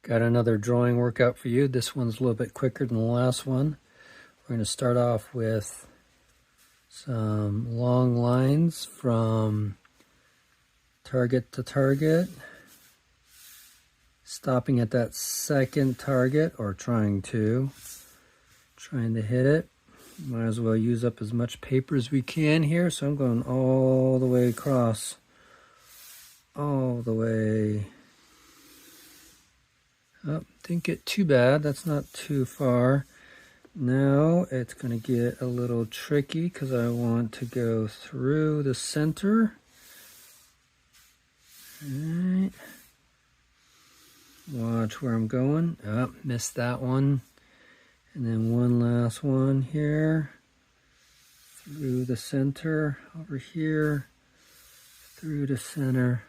Got another drawing workout for you. This one's a little bit quicker than the last one. We're going to start off with some long lines from target to target, stopping at that second target, or trying to hit it. Might as well use up as much paper as we can here. So I'm going all the way across, all the way. Oh, didn't get too bad. That's not too far. Now it's going to get a little tricky because I want to go through the center. All right. Watch where I'm going. Oh, missed that one. And then one last one here. Through the center, over here, through the center.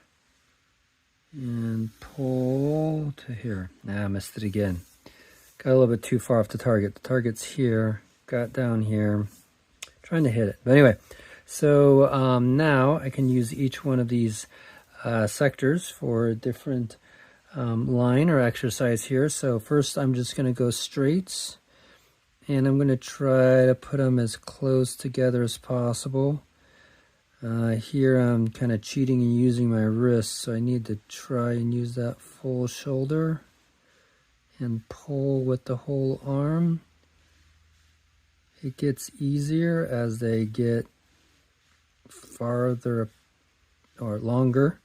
And pull to here. Nah, I missed it again. Got a little bit too far off the target. The target's here. Got down here. Trying to hit it. But anyway, so now I can use each one of these sectors for a different line or exercise here. So first I'm just going to go straights. And I'm going to try to put them as close together as possible. Here I'm kind of cheating and using my wrist, so I need to try and use that full shoulder and pull with the whole arm. It gets easier as they get farther or longer.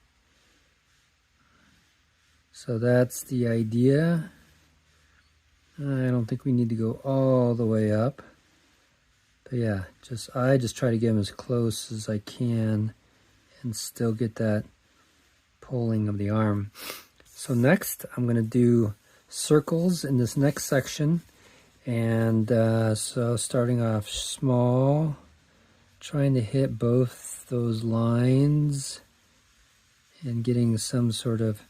So that's the idea. I don't think we need to go all the way up. But yeah, I just try to get them as close as I can and still get that pulling of the arm. So next, I'm going to do circles in this next section. And so starting off small, trying to hit both those lines and getting some sort of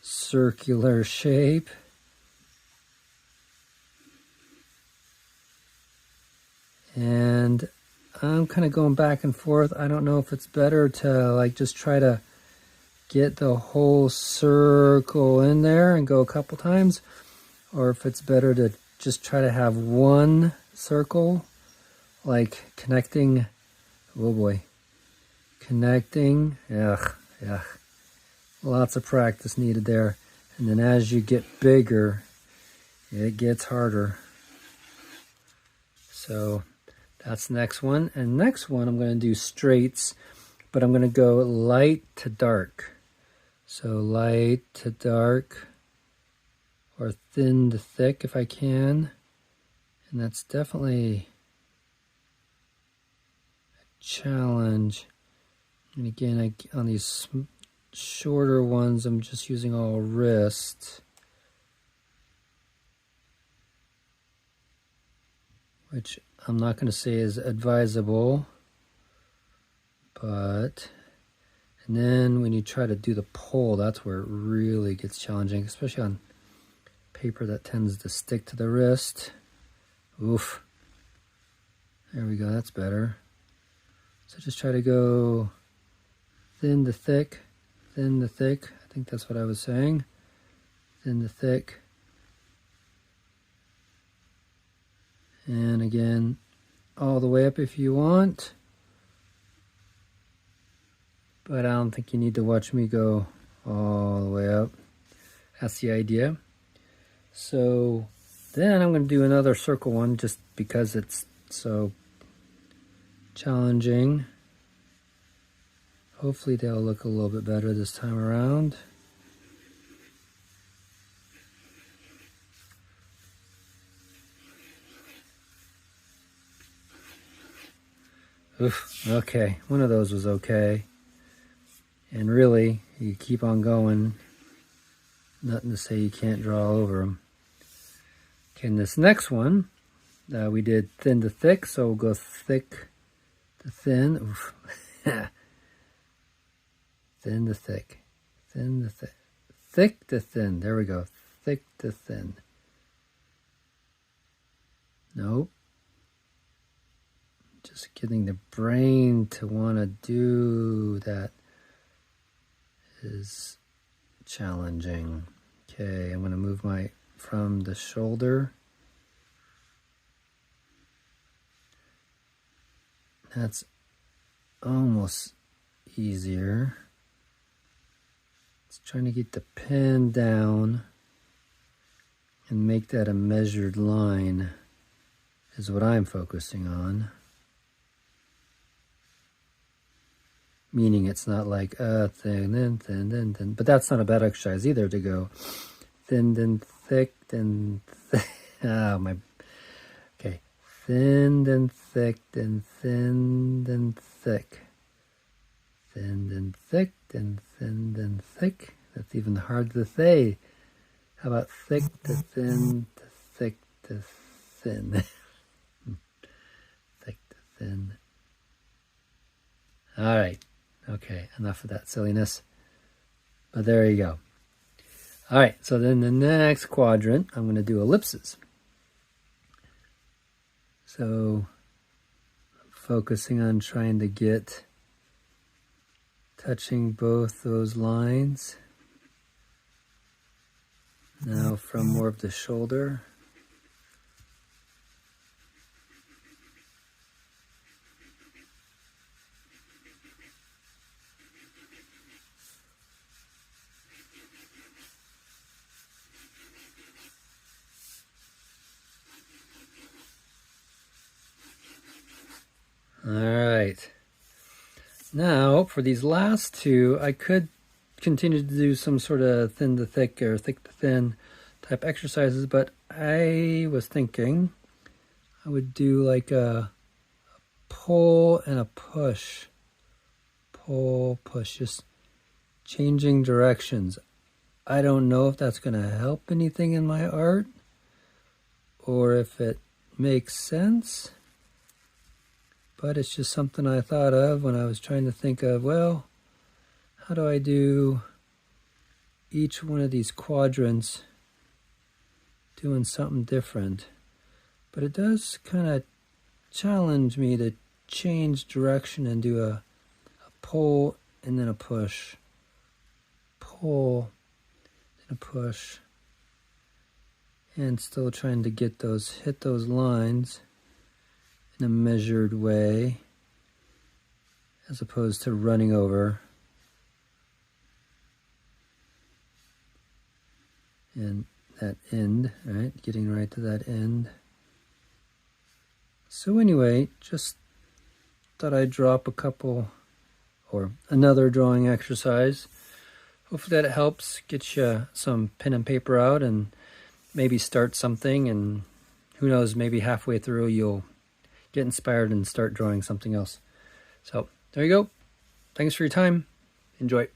circular shape. And I'm kind of going back and forth. I don't know if it's better to like just try to get the whole circle in there and go a couple times, or if it's better to just try to have one circle, like connecting. Oh boy, connecting. Ugh. Lots of practice needed there. And then as you get bigger, it gets harder. So that's the next one. And next one, I'm going to do straights, but I'm going to go light to dark. So light to dark, or thin to thick if I can. And that's definitely a challenge. And again, on these shorter ones, I'm just using all wrist, which I'm not going to say is advisable, but, and then when you try to do the pull, that's where it really gets challenging, especially on paper that tends to stick to the wrist. Oof. There we go, that's better. So just try to go thin to thick, thin to thick. I think that's what I was saying. Thin to thick. And again, all the way up if you want. But I don't think you need to watch me go all the way up. That's the idea. So then I'm going to do another circle one just because it's so challenging. Hopefully they'll look a little bit better this time around. Oof, okay, one of those was okay. And really, you keep on going. Nothing to say you can't draw over them. Okay, and this next one, we did thin to thick, so we'll go thick to thin. Oof. Thin to thick, thin to thick, thick to thin. There we go, thick to thin. Nope. Just getting the brain to want to do that is challenging. Okay, I'm going to move from the shoulder. That's almost easier. It's trying to get the pen down and make that a measured line is what I'm focusing on. Meaning it's not like thin, then thin, then thin. But that's not a bad exercise either, to go thin, then thick, then thick. Okay. Thin, then thick, then thin, then thick. Thin, then thick, then thin, then thick. That's even hard to say. How about thick to thin to thick to thin? Thick to thin. All right. Okay, enough of that silliness. But there you go. All right, so then the next quadrant, I'm going to do ellipses. So focusing on trying to get touching both those lines. Now from more of the shoulder. All right. Now, for these last two, I could continue to do some sort of thin to thick or thick to thin type exercises, but I was thinking I would do like a pull and a push. Pull, push, just changing directions. I don't know if that's going to help anything in my art or if it makes sense. But it's just something I thought of when I was trying to think of, well, how do I do each one of these quadrants doing something different? But it does kind of challenge me to change direction and do a pull and then a push. Pull and a push. And still trying to hit those lines in a measured way, as opposed to running over. And that end, right? Getting right to that end. So anyway, just thought I'd drop a couple or another drawing exercise. Hopefully that helps get you some pen and paper out and maybe start something, and who knows, maybe halfway through you'll get inspired and start drawing something else. So there you go. Thanks for your time. Enjoy.